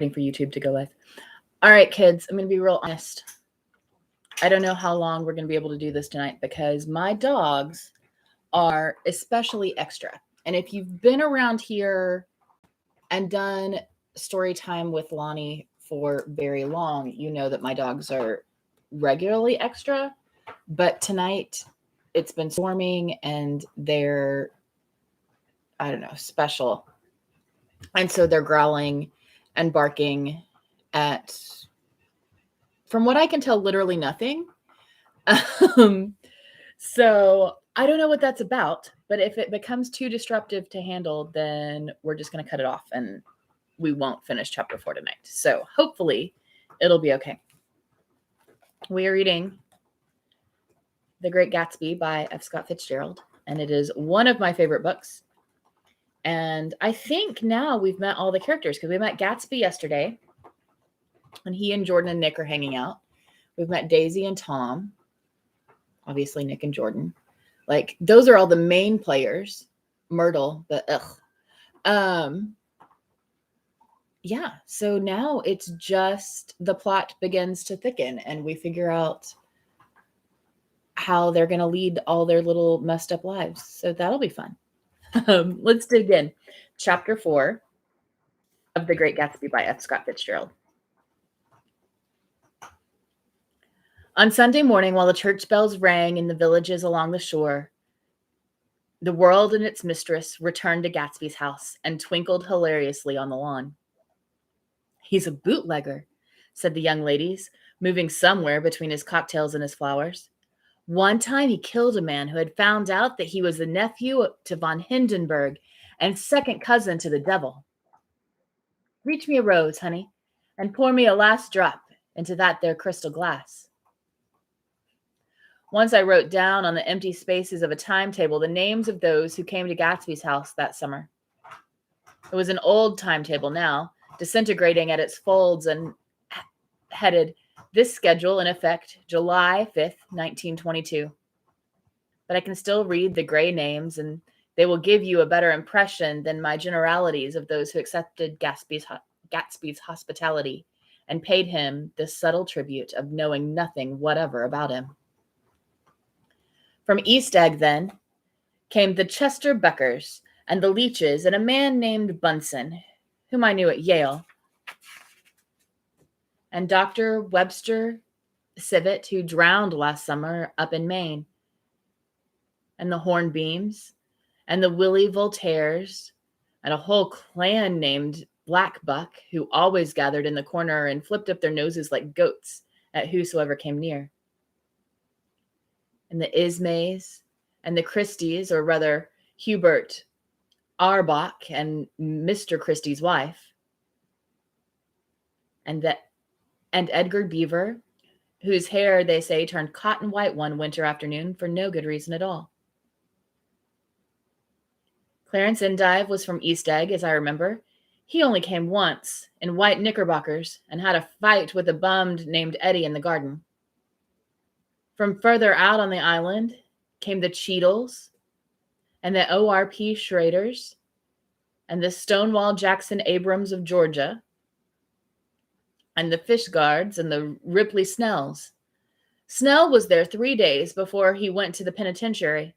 for YouTube to go with. All right, kids, I'm going to be real honest. I don't know how long we're going to be able to do this tonight because my dogs are especially extra. And if you've been around here and done story time with Loni for very long, you know that my dogs are regularly extra. But tonight it's been storming and they're, I don't know, special. And so they're growling and barking at, from what I can tell, literally nothing. So I don't know what that's about, but if it becomes too disruptive to handle, then we're just going to cut it off and we won't finish chapter 4 tonight. So hopefully it'll be okay. We are reading The Great Gatsby by F. Scott Fitzgerald, and it is one of my favorite books. And I think now we've met all the characters because we met Gatsby yesterday, and he and Jordan and Nick are hanging out. We've met Daisy and Tom, obviously Nick and Jordan. Like, those are all the main players. Myrtle, but yeah, so now it's just the plot begins to thicken and we figure out how they're going to lead all their little messed up lives. So that'll be fun. Let's dig in. Chapter 4 of The Great Gatsby by F. Scott Fitzgerald. On Sunday morning, while the church bells rang in the villages along the shore, the world and its mistress returned to Gatsby's house and twinkled hilariously on the lawn. "He's a bootlegger," said the young ladies, moving somewhere between his cocktails and his flowers. "One time he killed a man who had found out that he was the nephew to von Hindenburg and second cousin to the devil. Reach me a rose, honey, and pour me a last drop into that there crystal glass." Once I wrote down on the empty spaces of a timetable the names of those who came to Gatsby's house that summer. It was an old timetable now, disintegrating at its folds and headed, "This schedule in effect July 5th, 1922. But I can still read the gray names, and they will give you a better impression than my generalities of those who accepted Gatsby's hospitality and paid him the subtle tribute of knowing nothing whatever about him. From East Egg, then, came the Chester Beckers and the Leaches and a man named Bunsen, whom I knew at Yale, and Dr. Webster Civet, who drowned last summer up in Maine, and the Hornbeams, and the Willie Voltaires, and a whole clan named Black Buck, who always gathered in the corner and flipped up their noses like goats at whosoever came near. And the Ismays, and the Christies, or rather Hubert Arbach and Mr. Christie's wife, and Edgar Beaver, whose hair, they say, turned cotton white one winter afternoon for no good reason at all. Clarence Endive was from East Egg, as I remember. He only came once, in white knickerbockers, and had a fight with a bummed named Eddie in the garden. From further out on the island came the Cheadles, and the O.R.P. Schraders, and the Stonewall Jackson Abrams of Georgia, and the Fishguards, and the Ripley Snells. Snell was there 3 days before he went to the penitentiary,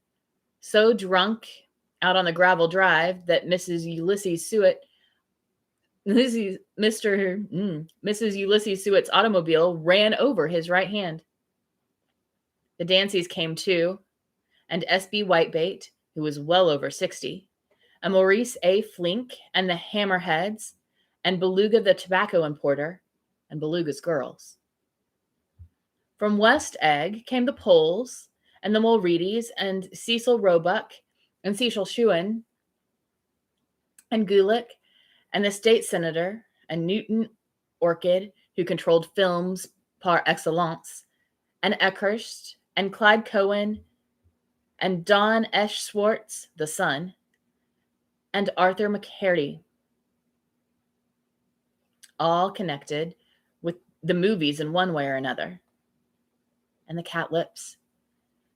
so drunk out on the gravel drive that Mrs. Ulysses Sewit's automobile ran over his right hand. The Danceys came too, and S.B. Whitebait, who was well over 60, and Maurice A. Flink, and the Hammerheads, and Beluga the tobacco importer, and Beluga's girls. From West Egg came the Poles, and the Mulreadys, and Cecil Roebuck, and Cecil Schuin, and Gulick, and the state senator, and Newton Orchid, who controlled films par excellence, and Eckhurst, and Clyde Cohen, and Don Esch Swartz, the son, and Arthur McHardy, all connected with the movies in one way or another, and the Catlips,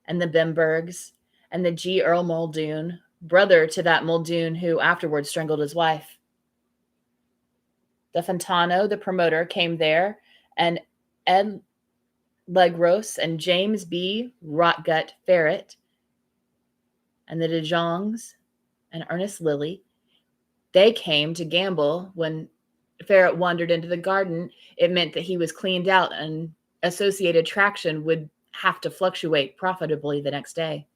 and the Bimbergs, and the G. Earl Muldoon, brother to that Muldoon who afterwards strangled his wife. The Fontano, the promoter, came there, and Ed Legros and James B. Rotgut Ferret, and the De Jongs and Ernest Lilly, they came to gamble. When Ferret wandered into the garden, it meant that he was cleaned out, and associated traction would have to fluctuate profitably the next day.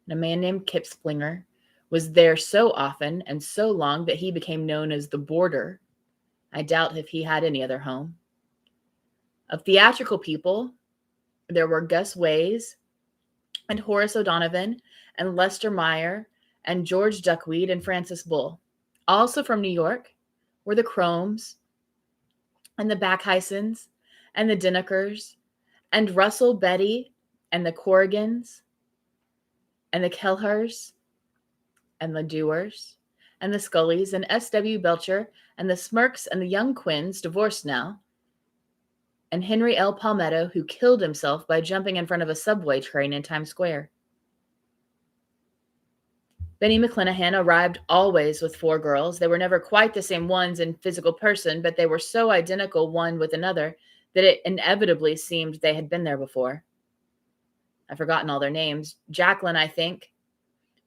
And a man named Kip Splinger was there so often and so long that he became known as the Boarder. I doubt if he had any other home. Of theatrical people, there were Gus Ways and Horace O'Donovan and Lester Meyer and George Duckweed and Francis Bull. Also from New York were the Chromes and the Backheisens and the Dinnikers and Russell Betty and the Corrigans and the Kelhers and the Dewars and the Scullys and S.W. Belcher and the Smirks and the Young Quinns, divorced now, and Henry L. Palmetto, who killed himself by jumping in front of a subway train in Times Square. Benny McClanahan arrived always with 4 girls. They were never quite the same ones in physical person, but they were so identical one with another that it inevitably seemed they had been there before. I've forgotten all their names. Jacqueline, I think,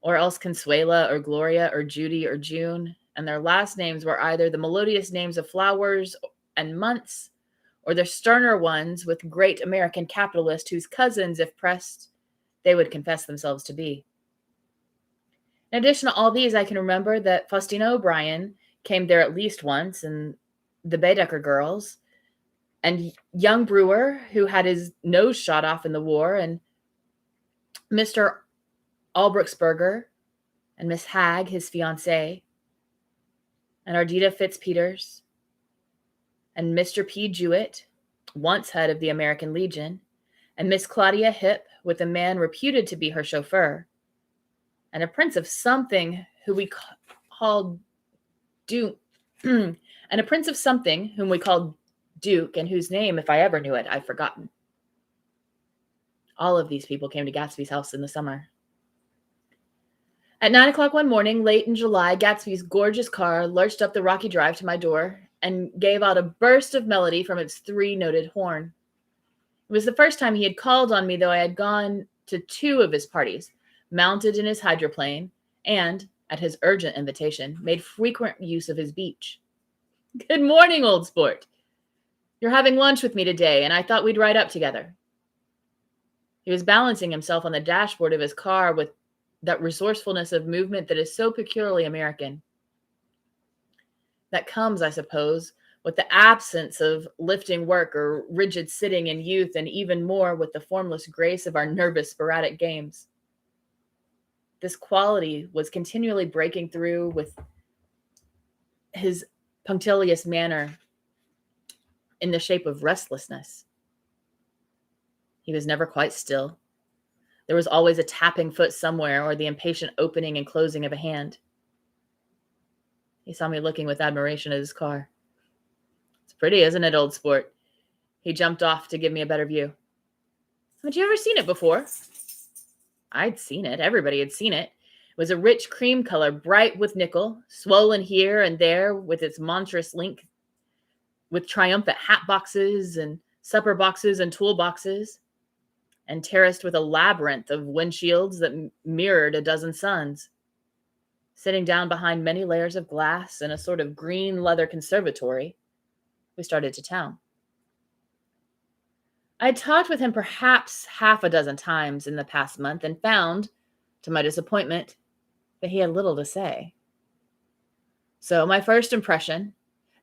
or else Consuela or Gloria or Judy or June, and their last names were either the melodious names of flowers and months, or the sterner ones with great American capitalists whose cousins, if pressed, they would confess themselves to be. In addition to all these, I can remember that Faustina O'Brien came there at least once, and the Baedeker girls, and young Brewer, who had his nose shot off in the war, and Mr. Albrechtsberger, and Miss Hagg, his fiancée, and Ardita Fitzpeters, and Mr. P. Jewett, once head of the American Legion, and Miss Claudia Hip, with a man reputed to be her chauffeur, and a prince of something who we called Duke, and a prince of something whom we called Duke, and whose name, if I ever knew it, I've forgotten. All of these people came to Gatsby's house in the summer. At 9 o'clock one morning, late in July, Gatsby's gorgeous car lurched up the rocky drive to my door and gave out a burst of melody from its 3-noted horn. It was the first time he had called on me, though I had gone to 2 of his parties, mounted in his hydroplane, and, at his urgent invitation, made frequent use of his beach. "Good morning, old sport. You're having lunch with me today, and I thought we'd ride up together." He was balancing himself on the dashboard of his car with that resourcefulness of movement that is so peculiarly American. That comes, I suppose, with the absence of lifting work or rigid sitting in youth, and even more with the formless grace of our nervous, sporadic games. This quality was continually breaking through with his punctilious manner in the shape of restlessness. He was never quite still. There was always a tapping foot somewhere, or the impatient opening and closing of a hand. He saw me looking with admiration at his car. "It's pretty, isn't it, old sport?" He jumped off to give me a better view. "Had you ever seen it before?" I'd seen it. Everybody had seen it. It was a rich cream color, bright with nickel, swollen here and there with its monstrous link, with triumphant hat boxes and supper boxes and tool boxes, and terraced with a labyrinth of windshields that mirrored a dozen suns. Sitting down behind many layers of glass in a sort of green leather conservatory, we started to town. I had talked with him perhaps half a dozen times in the past month, and found, to my disappointment, that he had little to say. So my first impression,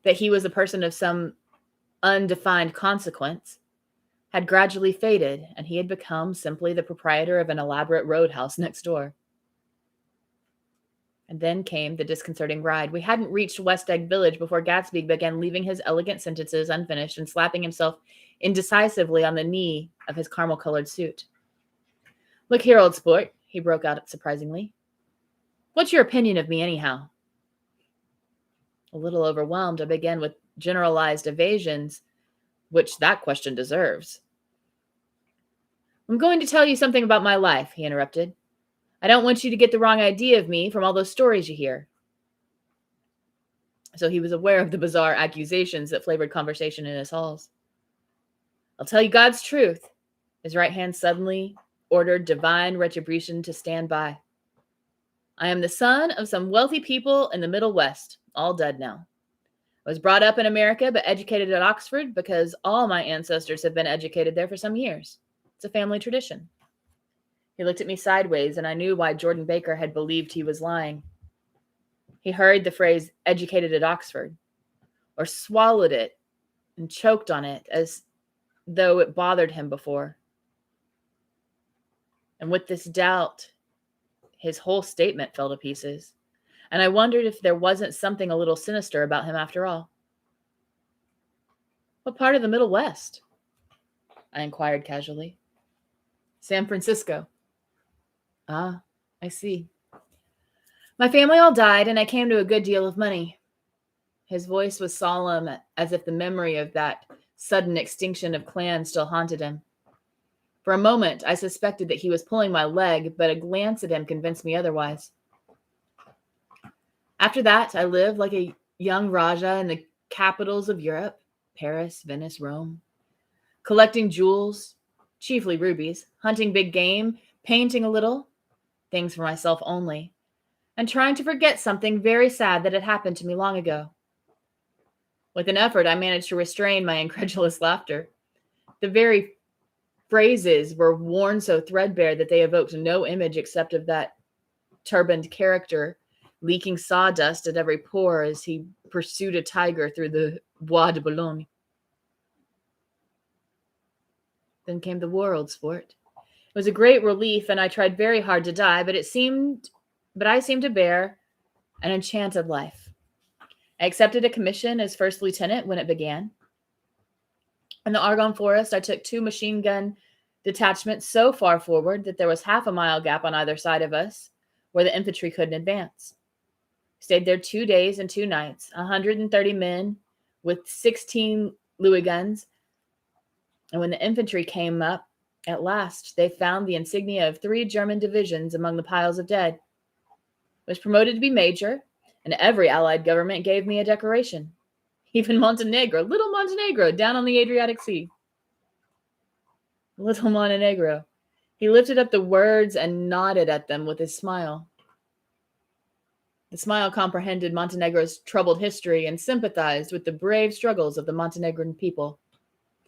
that he was a person of some undefined consequence, had gradually faded, and he had become simply the proprietor of an elaborate roadhouse next door. And then came the disconcerting ride. We hadn't reached West Egg Village before Gatsby began leaving his elegant sentences unfinished and slapping himself indecisively on the knee of his caramel-colored suit. "Look here, old sport," he broke out surprisingly. "What's your opinion of me, anyhow?" A little overwhelmed, I began with generalized evasions, which that question deserves. "I'm going to tell you something about my life," he interrupted. "I don't want you to get the wrong idea of me from all those stories you hear." so he was aware of the bizarre accusations that flavored conversation in his halls. I'll tell you God's truth. His right hand suddenly ordered divine retribution to stand by. I am the son of some wealthy people in the Middle West, all dead now. I was brought up in America, but educated at Oxford because all my ancestors have been educated there for some years. It's a family tradition. He looked at me sideways, and I knew why Jordan Baker had believed he was lying. He hurried the phrase, educated at Oxford, or swallowed it and choked on it as though it bothered him before. And with this doubt, his whole statement fell to pieces, and I wondered if there wasn't something a little sinister about him after all. What part of the Middle West? I inquired casually. San Francisco. Ah, I see. My family all died, and I came to a good deal of money. His voice was solemn, as if the memory of that sudden extinction of clans still haunted him. For a moment, I suspected that he was pulling my leg, but a glance at him convinced me otherwise. After that, I lived like a young Raja in the capitals of Europe, Paris, Venice, Rome, collecting jewels, chiefly rubies, hunting big game, painting a little, things for myself only, and trying to forget something very sad that had happened to me long ago. With an effort, I managed to restrain my incredulous laughter. The very phrases were worn so threadbare that they evoked no image except of that turbaned character leaking sawdust at every pore as he pursued a tiger through the Bois de Boulogne. Then came the war, old sport. It was a great relief, and I tried very hard to die, but I seemed to bear an enchanted life. I accepted a commission as first lieutenant when it began. In the Argonne Forest, I took 2 machine gun detachments so far forward that there was half a mile gap on either side of us where the infantry couldn't advance. Stayed there 2 days and 2 nights, 130 men with 16 Louis guns. And when the infantry came up, at last, they found the insignia of 3 German divisions among the piles of dead. I was promoted to be major, and every Allied government gave me a decoration. Even Montenegro, little Montenegro, down on the Adriatic Sea. Little Montenegro. He lifted up the words and nodded at them with his smile. The smile comprehended Montenegro's troubled history and sympathized with the brave struggles of the Montenegrin people.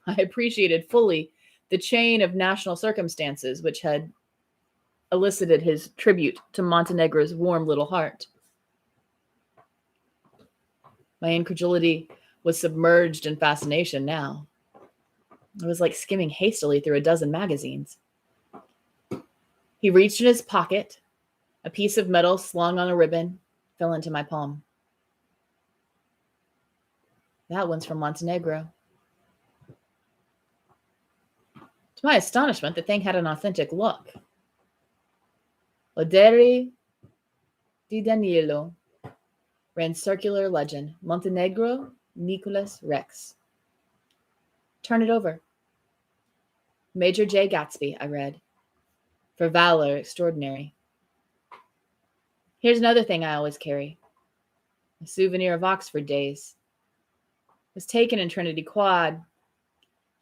I appreciated fully the chain of national circumstances which had elicited his tribute to Montenegro's warm little heart. My incredulity was submerged in fascination now. It was like skimming hastily through a dozen magazines. He reached in his pocket. A piece of metal slung on a ribbon fell into my palm. That one's from Montenegro. To my astonishment, the thing had an authentic look. Oderi di Danilo, ran circular legend, Montenegro, Nicholas Rex. Turn it over. Major J. Gatsby, I read. For valor extraordinary. Here's another thing I always carry. A souvenir of Oxford days. It was taken in Trinity Quad.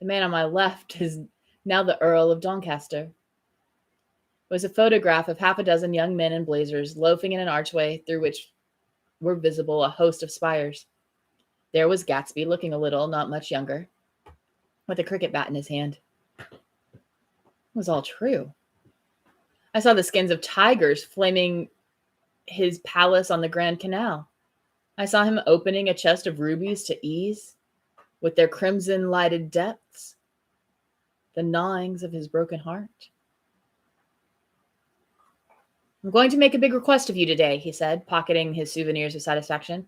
The man on my left is now the Earl of Doncaster. It was a photograph of half a dozen young men in blazers loafing in an archway through which were visible a host of spires. There was Gatsby, looking a little, not much younger, with a cricket bat in his hand. It was all true. I saw the skins of tigers flaming his palace on the Grand Canal. I saw him opening a chest of rubies to ease, with their crimson-lighted depths, the gnawings of his broken heart. I'm going to make a big request of you today, he said, pocketing his souvenirs with satisfaction.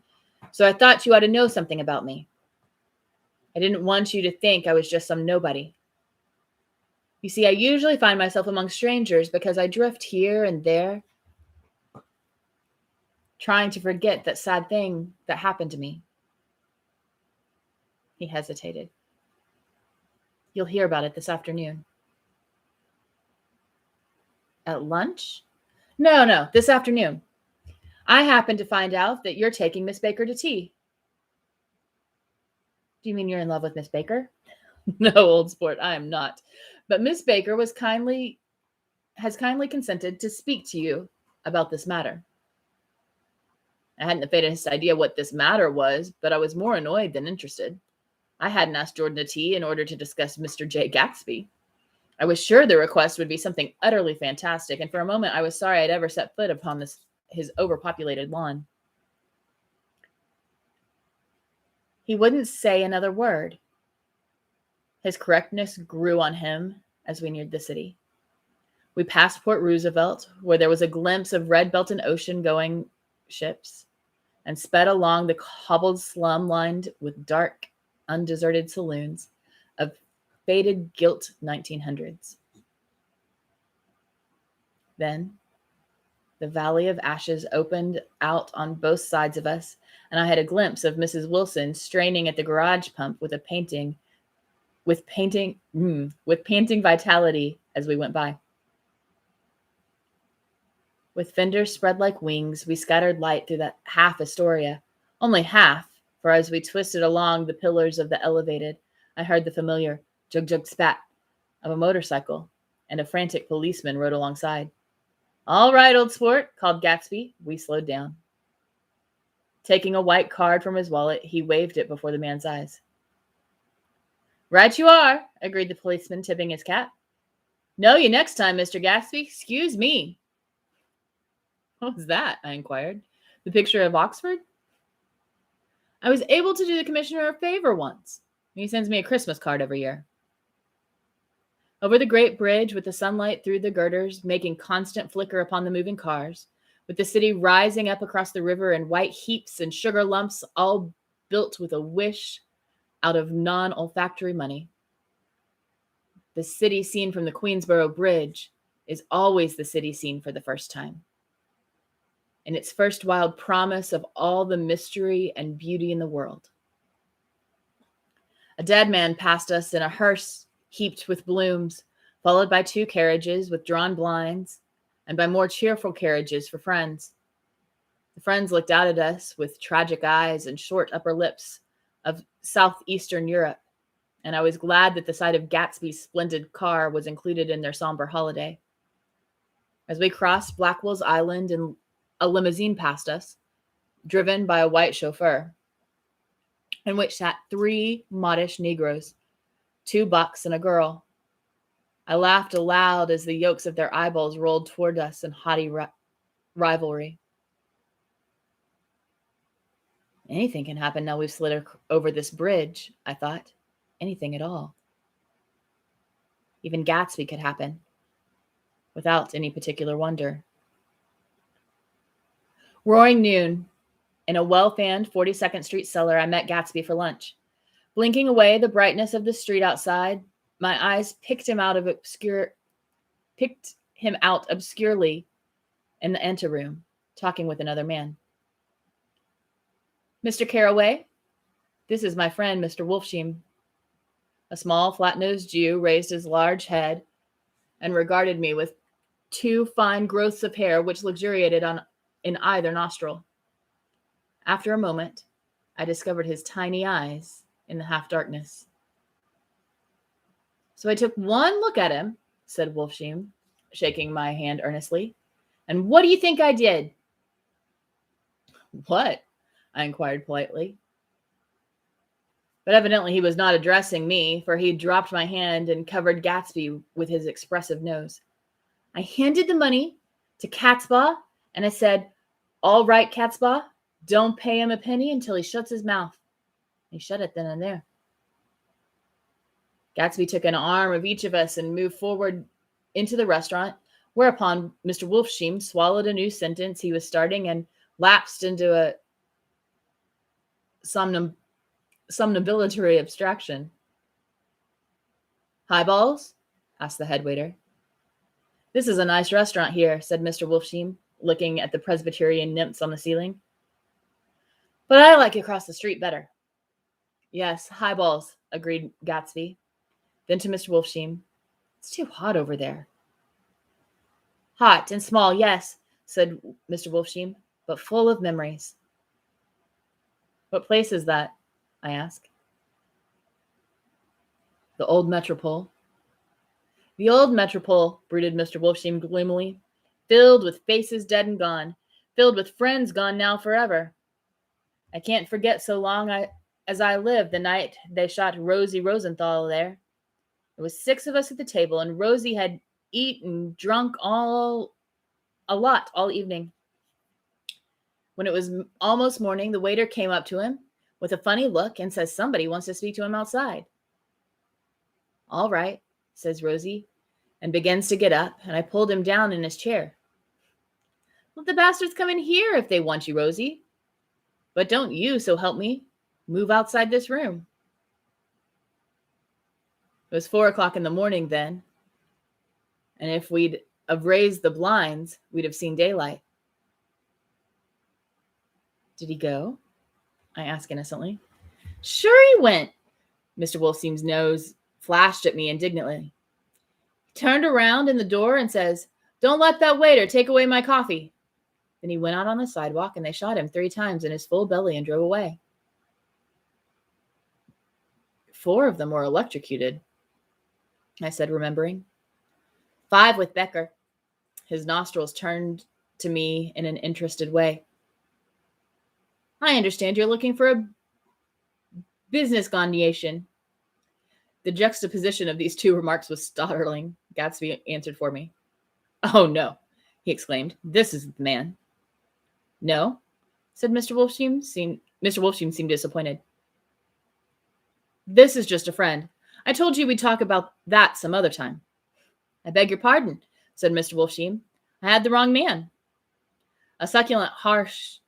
So I thought you ought to know something about me. I didn't want you to think I was just some nobody. You see, I usually find myself among strangers because I drift here and there, trying to forget that sad thing that happened to me. He hesitated. You'll hear about it this afternoon. At lunch? No, this afternoon. I happened to find out that you're taking Miss Baker to tea. Do you mean you're in love with Miss Baker? No, old sport, I am not. But Miss Baker has kindly consented to speak to you about this matter. I hadn't the faintest idea what this matter was, but I was more annoyed than interested. I hadn't asked Jordan to tea in order to discuss Mr. J. Gatsby. I was sure the request would be something utterly fantastic, and for a moment I was sorry I'd ever set foot upon his overpopulated lawn. He wouldn't say another word. His correctness grew on him as we neared the city. We passed Port Roosevelt, where there was a glimpse of red-belted ocean-going ships, and sped along the cobbled slum lined with dark, undeserted saloons of faded gilt 1900s. Then the Valley of Ashes opened out on both sides of us, and I had a glimpse of Mrs. Wilson straining at the garage pump with panting vitality as we went by. With fenders spread like wings, we scattered light through that half Astoria. Only half, for as we twisted along the pillars of the elevated, I heard the familiar jug-jug spat of a motorcycle, and a frantic policeman rode alongside. "All right, old sport," called Gatsby. We slowed down. Taking a white card from his wallet, he waved it before the man's eyes. "Right you are," agreed the policeman, tipping his cap. "Know you next time, Mr. Gatsby. Excuse me." "What was that?" I inquired. "The picture of Oxford?" "I was able to do the commissioner a favor once. He sends me a Christmas card every year." Over the great bridge, with the sunlight through the girders making constant flicker upon the moving cars, with the city rising up across the river in white heaps and sugar lumps, all built with a wish out of non-olfactory money. The city seen from the Queensboro Bridge is always the city seen for the first time, in its first wild promise of all the mystery and beauty in the world. A dead man passed us in a hearse heaped with blooms, followed by 2 carriages with drawn blinds, and by more cheerful carriages for friends. The friends looked out at us with tragic eyes and short upper lips of southeastern Europe, and I was glad that the sight of Gatsby's splendid car was included in their somber holiday. As we crossed Blackwell's Island, and a limousine passed us, driven by a white chauffeur, in which sat 3 modish Negroes, 2 bucks and a girl. I laughed aloud as the yolks of their eyeballs rolled toward us in haughty rivalry. Anything can happen now we've slid over this bridge, I thought. Anything at all. Even Gatsby could happen, without any particular wonder. Roaring noon, in a well-fanned 42nd Street cellar, I met Gatsby for lunch. Blinking away the brightness of the street outside, my eyes picked him out obscurely in the anteroom, talking with another man. "Mr. Carroway, this is my friend, Mr. Wolfsheim." A small, flat-nosed Jew raised his large head and regarded me with 2 fine growths of hair which luxuriated in either nostril. After a moment, I discovered his tiny eyes in the half-darkness. "So I took one look at him," said Wolfsheim, shaking my hand earnestly. "And what do you think I did?" "What?" I inquired politely. But evidently he was not addressing me, for he dropped my hand and covered Gatsby with his expressive nose. "I handed the money to Catspaw, and I said, 'All right, Catspaw, don't pay him a penny until he shuts his mouth.' He shut it then and there." Gatsby took an arm of each of us and moved forward into the restaurant, whereupon Mr. Wolfsheim swallowed a new sentence he was starting and lapsed into a somnambulatory abstraction. "Highballs?" asked the head waiter. "This is a nice restaurant here," said Mr. Wolfsheim, looking at the Presbyterian nymphs on the ceiling. "But I like across the street better." "Yes, highballs," agreed Gatsby. Then to Mr. Wolfsheim, "It's too hot over there." "Hot and small, yes," said Mr. Wolfsheim, "but full of memories." "What place is that?" I asked. The old metropole. The old metropole, brooded Mr. Wolfsheim gloomily, filled with faces dead and gone, filled with friends gone now forever. I can't forget so long as I live the night they shot Rosie Rosenthal there. There was 6 of us at the table, and Rosie had eaten, drunk a lot all evening. When it was almost morning, the waiter came up to him with a funny look and says somebody wants to speak to him outside. All right, says Rosie, and begins to get up, and I pulled him down in his chair. Let the bastards come in here if they want you, Rosie. But don't you, so help me, move outside this room. It was 4 o'clock in the morning then, and if we'd have raised the blinds, we'd have seen daylight. Did he go? I asked innocently. Sure he went. Mr. Wolfsheim's nose flashed at me indignantly. He turned around in the door and says, Don't let that waiter take away my coffee. Then he went out on the sidewalk and they shot him 3 times in his full belly and drove away. 4 of them were electrocuted, I said, remembering. 5 with Becker. His nostrils turned to me in an interested way. I understand you're looking for a business combination. The juxtaposition of these 2 remarks was startling. Gatsby answered for me. Oh, no, he exclaimed. This is the man. No, said Mr. Wolfsheim. Mr. Wolfsheim seemed disappointed. This is just a friend. I told you we'd talk about that some other time. I beg your pardon, said Mr. Wolfsheim. I had the wrong man. A succulent hash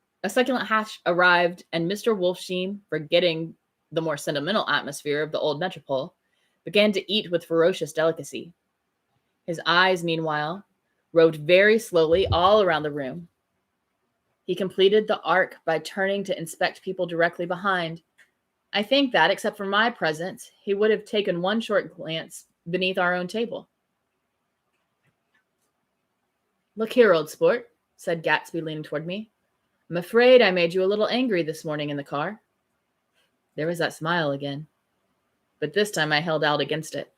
arrived, and Mr. Wolfsheim, forgetting the more sentimental atmosphere of the old metropole, began to eat with ferocious delicacy. His eyes, meanwhile, roved very slowly all around the room. He completed the arc by turning to inspect people directly behind. I think that, except for my presence, he would have taken one short glance beneath our own table. Look here, old sport, said Gatsby, leaning toward me. I'm afraid I made you a little angry this morning in the car. There was that smile again, but this time I held out against it.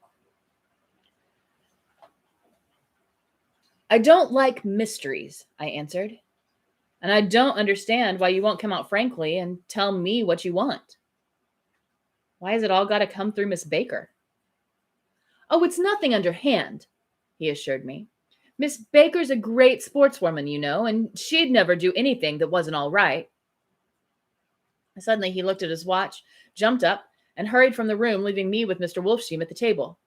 I don't like mysteries, I answered, and I don't understand why you won't come out frankly and tell me what you want. Why has it all got to come through Miss Baker? Oh, it's nothing underhand, he assured me. Miss Baker's a great sportswoman, you know, and she'd never do anything that wasn't all right. Suddenly he looked at his watch, jumped up, and hurried from the room, leaving me with Mr. Wolfsheim at the table.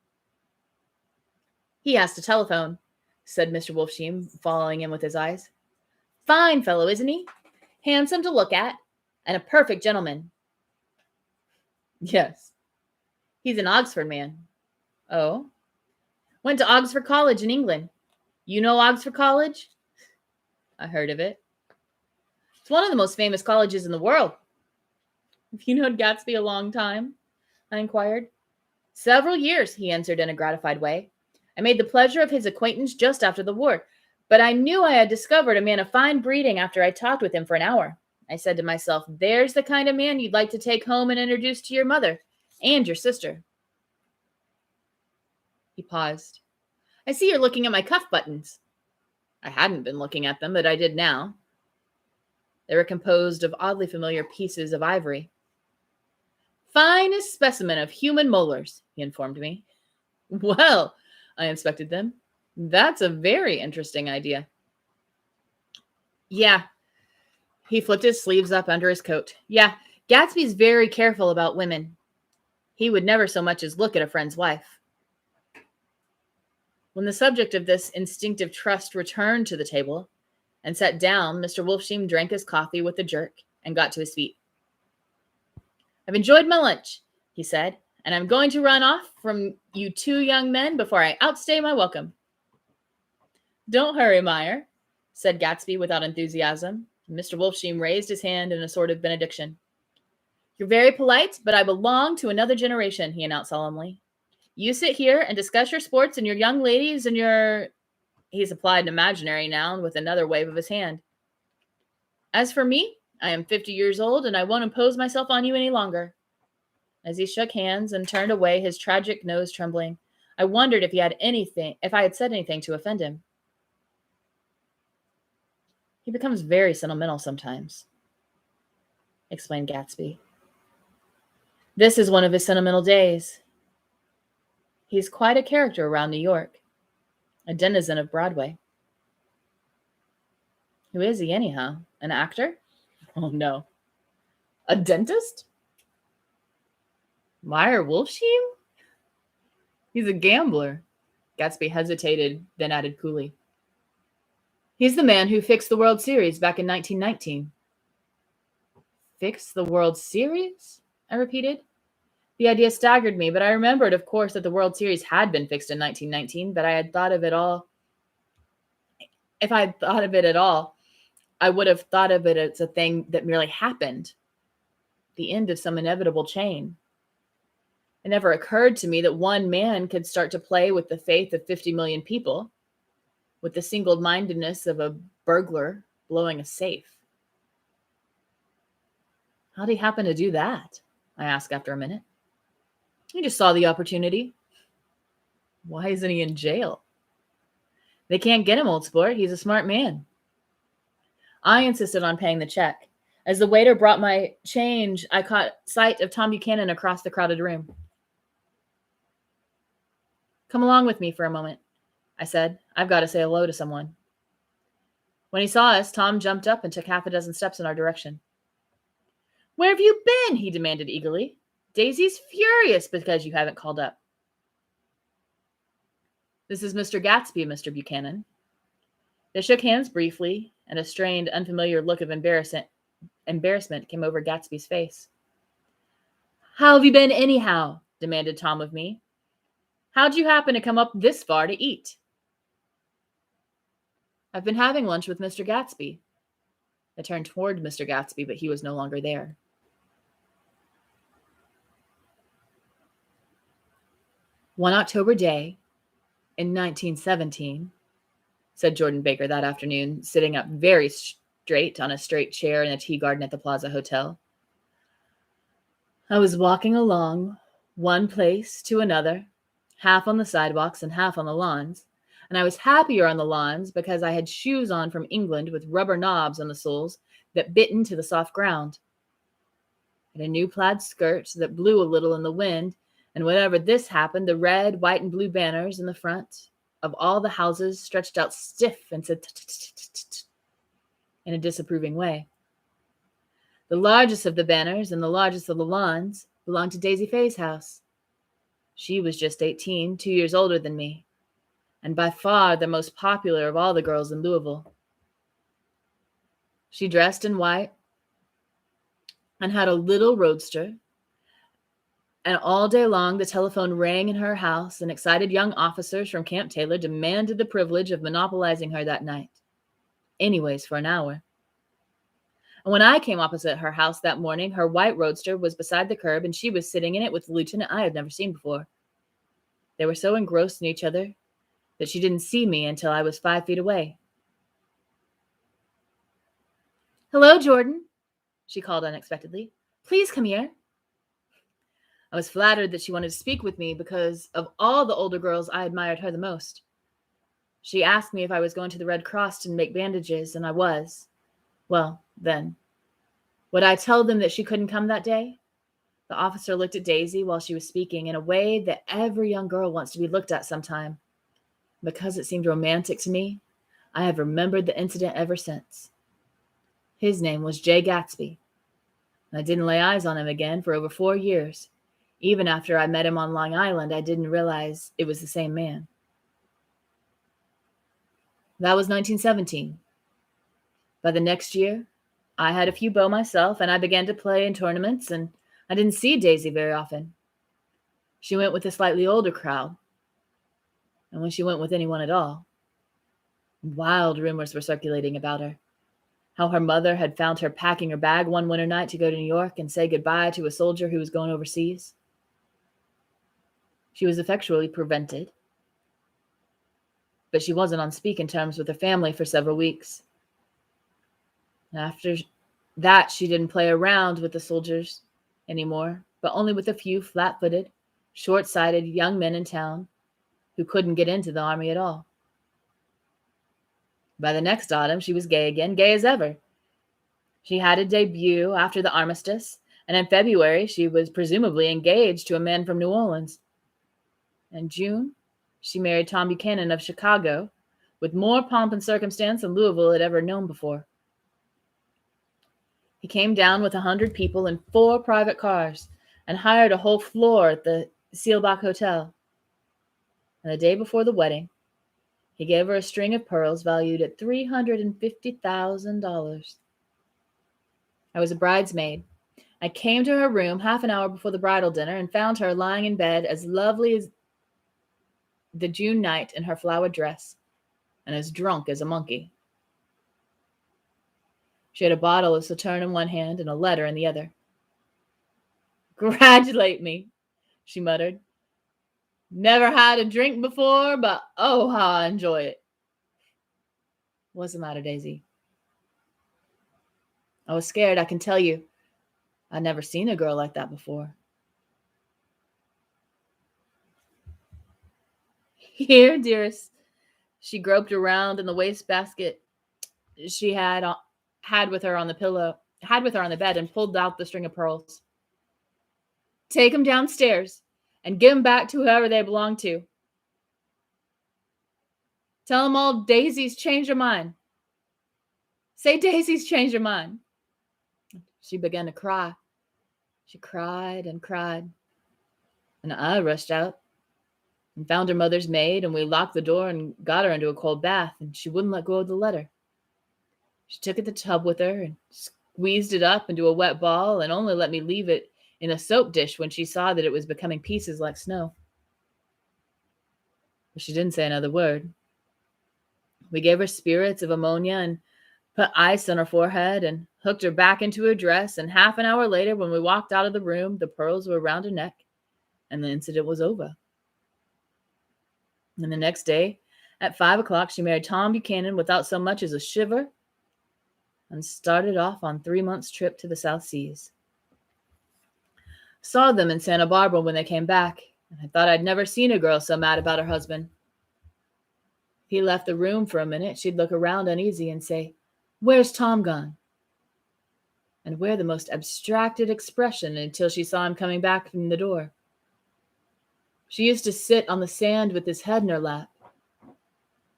He has to telephone, said Mr. Wolfsheim, following him with his eyes. Fine fellow, isn't he? Handsome to look at, and a perfect gentleman. Yes. He's an Oxford man. Oh? Went to Oxford College in England. You know Oxford College? I heard of it. It's one of the most famous colleges in the world. Have you known Gatsby a long time? I inquired. Several years, he answered in a gratified way. I made the pleasure of his acquaintance just after the war, but I knew I had discovered a man of fine breeding after I talked with him for an hour. I said to myself, there's the kind of man you'd like to take home and introduce to your mother and your sister. He paused. I see you're looking at my cuff buttons. I hadn't been looking at them, but I did now. They were composed of oddly familiar pieces of ivory. Finest specimen of human molars, he informed me. Well, I inspected them. That's a very interesting idea. Yeah. He flipped his sleeves up under his coat. Yeah, Gatsby's very careful about women. He would never so much as look at a friend's wife. When the subject of this instinctive trust returned to the table and sat down, Mr. Wolfsheim drank his coffee with a jerk and got to his feet. I've enjoyed my lunch, he said, and I'm going to run off from you 2 young men before I outstay my welcome. Don't hurry, Meyer, said Gatsby without enthusiasm. Mr. Wolfsheim raised his hand in a sort of benediction. You're very polite, but I belong to another generation, he announced solemnly. You sit here and discuss your sports and your young ladies and your... He supplied an imaginary noun with another wave of his hand. As for me, I am 50 years old and I won't impose myself on you any longer. As he shook hands and turned away, his tragic nose trembling, I wondered if I had said anything to offend him. He becomes very sentimental sometimes, explained Gatsby. This is one of his sentimental days. He's quite a character around New York, a denizen of Broadway. Who is he, anyhow? An actor? Oh, no. A dentist? Meyer Wolfsheim? He's a gambler. Gatsby hesitated, then added coolly. He's the man who fixed the World Series back in 1919. Fixed the World Series? I repeated. The idea staggered me, but I remembered, of course, that the World Series had been fixed in 1919, but I had thought of it all. If I had thought of it at all, I would have thought of it as a thing that merely happened, the end of some inevitable chain. It never occurred to me that one man could start to play with the faith of 50 million people, with the single-mindedness of a burglar blowing a safe. How'd he happen to do that? I asked after a minute. He just saw the opportunity. Why isn't he in jail? They can't get him, old sport. He's a smart man. I insisted on paying the check. As the waiter brought my change, I caught sight of Tom Buchanan across the crowded room. Come along with me for a moment, I said. I've got to say hello to someone. When he saw us, Tom jumped up and took half a dozen steps in our direction. Where have you been? He demanded eagerly. Daisy's furious because you haven't called up. This is Mr. Gatsby, Mr. Buchanan. They shook hands briefly, and a strained, unfamiliar look of embarrassment came over Gatsby's face. How have you been anyhow? Demanded Tom of me. How'd you happen to come up this far to eat? I've been having lunch with Mr. Gatsby. I turned toward Mr. Gatsby, but he was no longer there. One October day in 1917, said Jordan Baker that afternoon, sitting up very straight on a straight chair in a tea garden at the Plaza Hotel. I was walking along one place to another, half on the sidewalks and half on the lawns, and I was happier on the lawns because I had shoes on from England with rubber knobs on the soles that bit into the soft ground. I had a new plaid skirt that blew a little in the wind, and whenever this happened, the red, white, and blue banners in the front of all the houses stretched out stiff and said in a disapproving way. The largest of the banners and the largest of the lawns belonged to Daisy Fay's house. She was just 18, 2 years older than me, and by far the most popular of all the girls in Louisville. She dressed in white and had a little roadster, and all day long the telephone rang in her house, and excited young officers from Camp Taylor demanded the privilege of monopolizing her that night, anyways for an hour. And when I came opposite her house that morning, her white roadster was beside the curb, and she was sitting in it with a lieutenant I had never seen before. They were so engrossed in each other that she didn't see me until I was 5 feet away. Hello, Jordan, she called unexpectedly. Please come here. I was flattered that she wanted to speak with me because of all the older girls, I admired her the most. She asked me if I was going to the Red Cross to make bandages, and I was. Well, then, would I tell them that she couldn't come that day? The officer looked at Daisy while she was speaking in a way that every young girl wants to be looked at sometime. Because it seemed romantic to me, I have remembered the incident ever since. His name was Jay Gatsby. I didn't lay eyes on him again for over 4 years. Even after I met him on Long Island, I didn't realize it was the same man. That was 1917. By the next year, I had a few beaux myself, and I began to play in tournaments, and I didn't see Daisy very often. She went with a slightly older crowd, and when she went with anyone at all, wild rumors were circulating about her. How her mother had found her packing her bag one winter night to go to New York and say goodbye to a soldier who was going overseas. She was effectually prevented, but she wasn't on speaking terms with her family for several weeks. After that, she didn't play around with the soldiers anymore, but only with a few flat-footed, short-sighted young men in town who couldn't get into the army at all. By the next autumn, she was gay again, gay as ever. She had a debut after the armistice, and in February, she was presumably engaged to a man from New Orleans. In June, she married Tom Buchanan of Chicago, with more pomp and circumstance than Louisville had ever known before. He came down with 100 people in 4 private cars and hired a whole floor at the Seelbach Hotel. And the day before the wedding, he gave her a string of pearls valued at $350,000. I was a bridesmaid. I came to her room half an hour before the bridal dinner and found her lying in bed as lovely as the June night in her flowered dress and as drunk as a monkey. She had a bottle of Sauterne in one hand and a letter in the other. "Congratulate me," she muttered. "Never had a drink before, but oh, how I enjoy it." "What's the matter, Daisy?" "I was scared, I can tell you. I'd never seen a girl like that before." "Here, dearest." She groped around in the wastebasket she had with her on the bed and pulled out the string of pearls. "Take them downstairs and give them back to whoever they belong to. Tell them all Daisy's changed her mind. Say Daisy's changed her mind." She began to cry. She cried and cried. And I rushed out and found her mother's maid, and we locked the door and got her into a cold bath, and she wouldn't let go of the letter. She took the tub with her and squeezed it up into a wet ball and only let me leave it in a soap dish when she saw that it was becoming pieces like snow. But she didn't say another word. We gave her spirits of ammonia and put ice on her forehead and hooked her back into her dress, and half an hour later, when we walked out of the room, the pearls were around her neck and the incident was over. And the next day, at 5 o'clock, she married Tom Buchanan without so much as a shiver and started off on 3 months' trip to the South Seas. Saw them in Santa Barbara when they came back, and I thought I'd never seen a girl so mad about her husband. If he left the room for a minute, she'd look around uneasy and say, "Where's Tom gone?" and wear the most abstracted expression until she saw him coming back from the door. She used to sit on the sand with his head in her lap,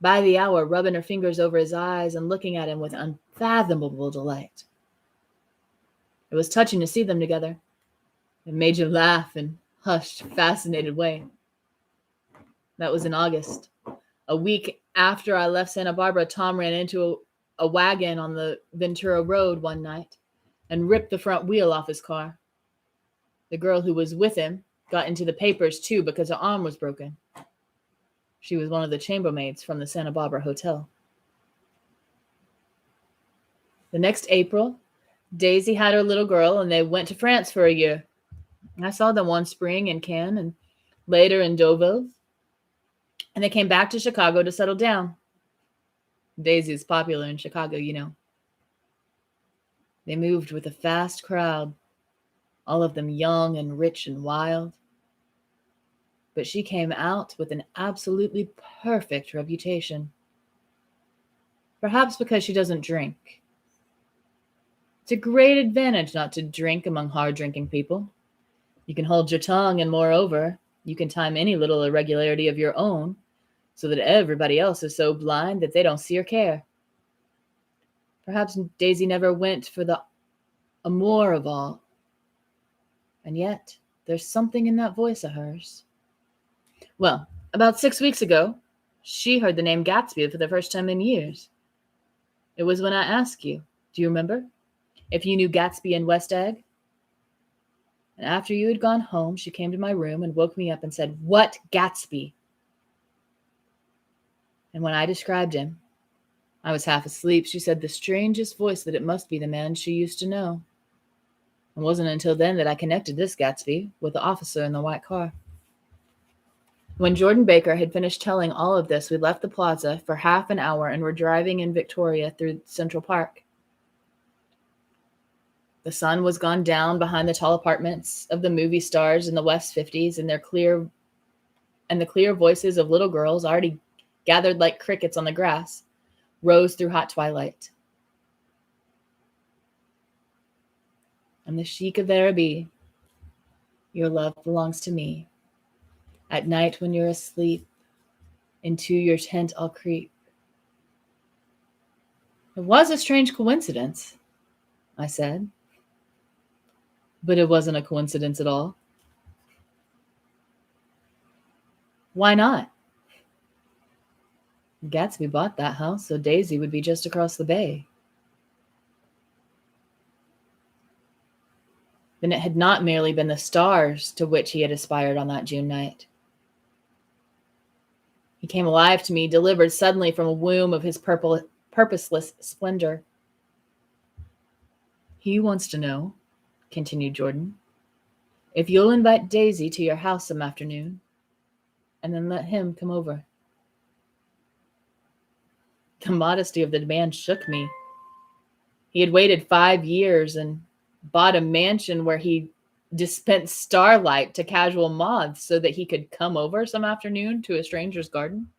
by the hour rubbing her fingers over his eyes and looking at him with unfathomable delight. It was touching to see them together. It made you laugh in hushed, fascinated way. That was in August. A week after I left Santa Barbara, Tom ran into a wagon on the Ventura Road one night and ripped the front wheel off his car. The girl who was with him got into the papers too because her arm was broken. She was one of the chambermaids from the Santa Barbara Hotel. The next April, Daisy had her little girl and they went to France for a year. I saw them one spring in Cannes and later in Deauville, and they came back to Chicago to settle down. Daisy is popular in Chicago, you know. They moved with a fast crowd, all of them young and rich and wild. But she came out with an absolutely perfect reputation. Perhaps because she doesn't drink. It's a great advantage not to drink among hard-drinking people. You can hold your tongue, and moreover, you can time any little irregularity of your own so that everybody else is so blind that they don't see or care. Perhaps Daisy never went for the amour of all. And yet, there's something in that voice of hers. Well, about 6 weeks ago, she heard the name Gatsby for the first time in years. It was when I asked you, do you remember, if you knew Gatsby and West Egg? And after you had gone home, she came to my room and woke me up and said, "What Gatsby?" And when I described him, I was half asleep. She said the strangest voice that it must be the man she used to know. It wasn't until then that I connected this Gatsby with the officer in the white car. When Jordan Baker had finished telling all of this, we left the plaza for half an hour and were driving in Victoria through Central Park. The sun was gone down behind the tall apartments of the movie stars in the West 50s, and the clear voices of little girls, already gathered like crickets on the grass, rose through hot twilight. I'm the Sheik of Araby. Your love belongs to me. At night when you're asleep, into your tent I'll creep. It was a strange coincidence, I said. But it wasn't a coincidence at all. Why not? Gatsby bought that house so Daisy would be just across the bay. Then it had not merely been the stars to which he had aspired on that June night. He came alive to me, delivered suddenly from a womb of his purposeless splendor. He wants to know, continued Jordan, if you'll invite Daisy to your house some afternoon, and then let him come over. The modesty of the demand shook me. He had waited 5 years and bought a mansion where he dispensed starlight to casual moths so that he could come over some afternoon to a stranger's garden.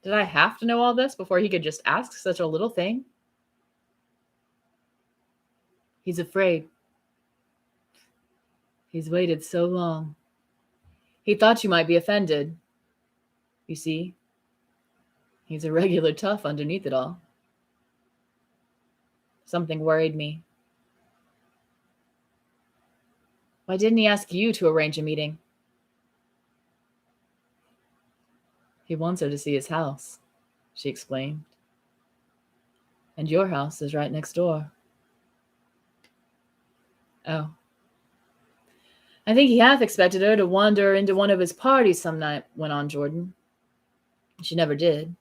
Did I have to know all this before he could just ask such a little thing? He's afraid. He's waited so long. He thought you might be offended. You see, he's a regular tough underneath it all. Something worried me. Why didn't he ask you to arrange a meeting? He wants her to see his house, she explained. And your house is right next door. Oh. I think he half expected her to wander into one of his parties some night, went on Jordan. She never did.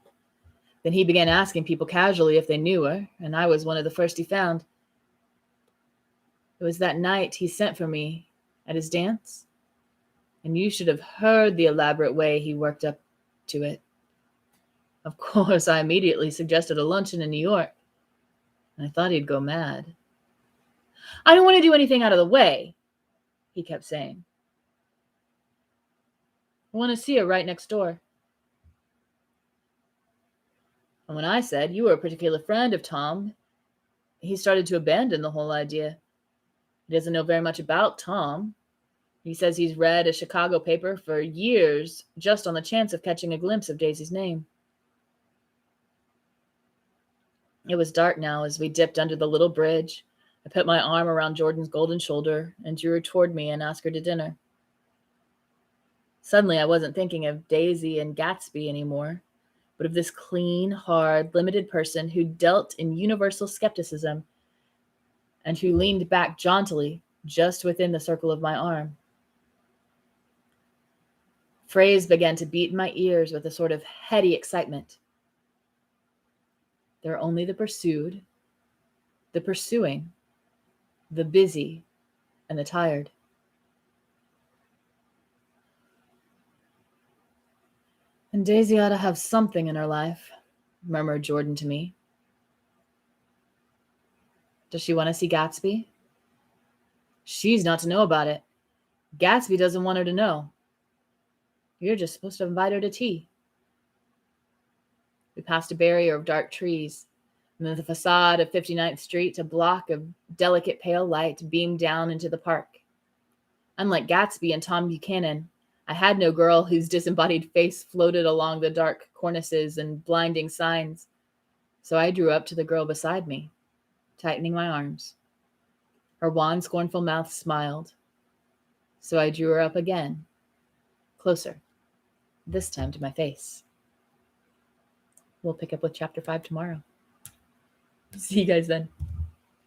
Then he began asking people casually if they knew her, and I was one of the first he found. It was that night he sent for me at his dance, and you should have heard the elaborate way he worked up to it. Of course, I immediately suggested a luncheon in New York, and I thought he'd go mad. I don't want to do anything out of the way, he kept saying. I want to see her right next door. And when I said you were a particular friend of Tom, he started to abandon the whole idea. He doesn't know very much about Tom. He says he's read a Chicago paper for years just on the chance of catching a glimpse of Daisy's name. It was dark now as we dipped under the little bridge. I put my arm around Jordan's golden shoulder and drew her toward me and asked her to dinner. Suddenly, I wasn't thinking of Daisy and Gatsby anymore, but of this clean, hard, limited person who dealt in universal skepticism and who leaned back jauntily just within the circle of my arm. Phrases began to beat in my ears with a sort of heady excitement. There are only the pursued, the pursuing, the busy, and the tired. And Daisy ought to have something in her life, murmured Jordan to me. Does she want to see Gatsby? She's not to know about it. Gatsby doesn't want her to know. You're just supposed to invite her to tea. We passed a barrier of dark trees, and then the facade of 59th Street, a block of delicate pale light, beamed down into the park. Unlike Gatsby and Tom Buchanan, I had no girl whose disembodied face floated along the dark cornices and blinding signs, so I drew up to the girl beside me, tightening my arms. Her wan, scornful mouth smiled, so I drew her up again, closer, this time to my face. We'll pick up with chapter 5 tomorrow. See you guys then.